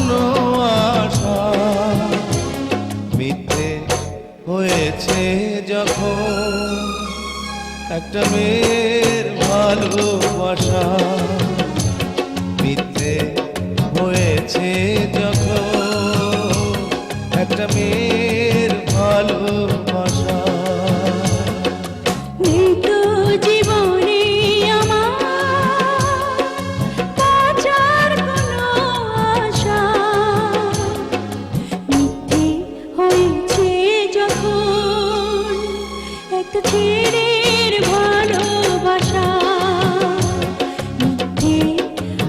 কোনো আশা মিথ্যে হয়েছে যখন একটা মেয়ের ভালোবাসা মিথ্যে হয়েছে যখন একটা মেয়ের ভালোবাসা ছেড়ের ভালোবাসা মিথ্যে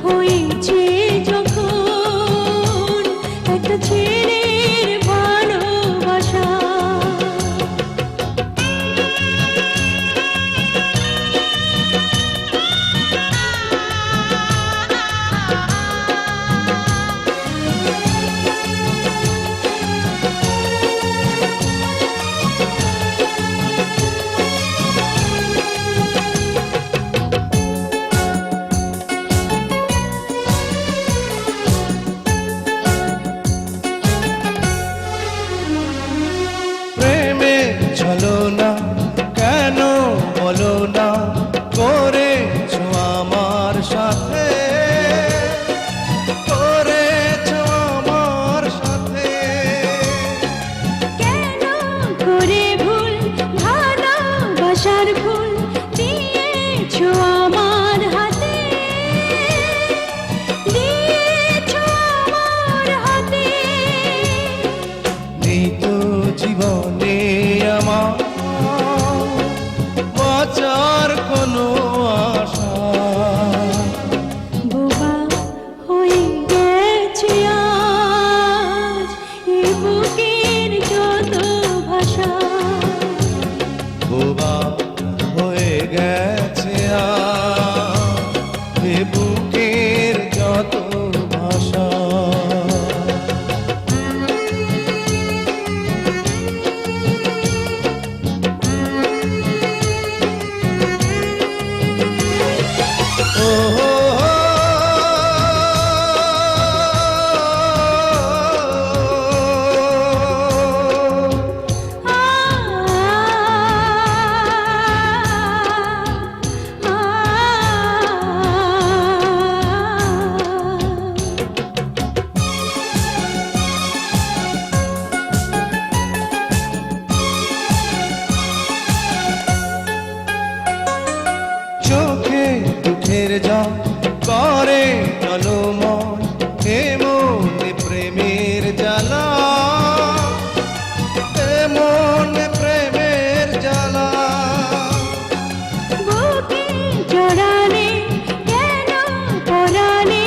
হয়েছে যখন একটা ছেড়ের ভালোবাসা চলো না কেন বলো না করেছো আমার সাথে করেছো আমার সাথে কেন করে ভুল ভালোবাসার ভুল দিয়েছো আমার হাতে দিয়েছো আমার হাতে নেই তো জীবনে আমার বাঁচার কোনো আশা বোবা হয়ে গেছে আজ এ বুকের যত ভাষা বোবা হয়ে গেছে আজ এ বুকের যত ভাষা চোখে দুঃখের জল করে জলময় এমন প্রেমের জ্বালা এমন প্রেমের জ্বালা বুকে জড়ালে কেন পরালে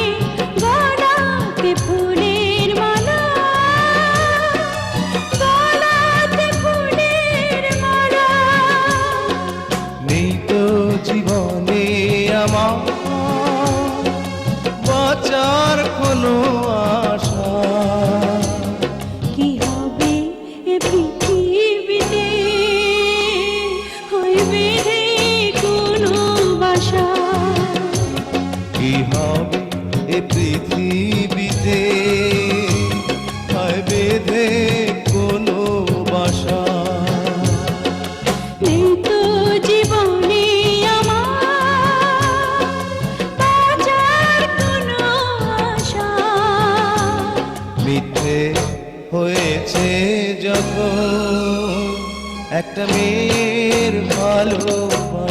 গলাতে ফুলের মালা গলাতে ফুলের মালা নেই তো জীবনে আমার বাঁচার কোনো আশা কি হবে এ পৃথিবীতে হইবে রে কোনো বাসা কি হবে এ পৃথিবীতে হয় বেঁধে কোনো বাসা নেই তো জীবনে আমার বাঁচার কোনো আশা মিথ্যে হয়েছে যখন একটা মেয়ের ভালোবাসা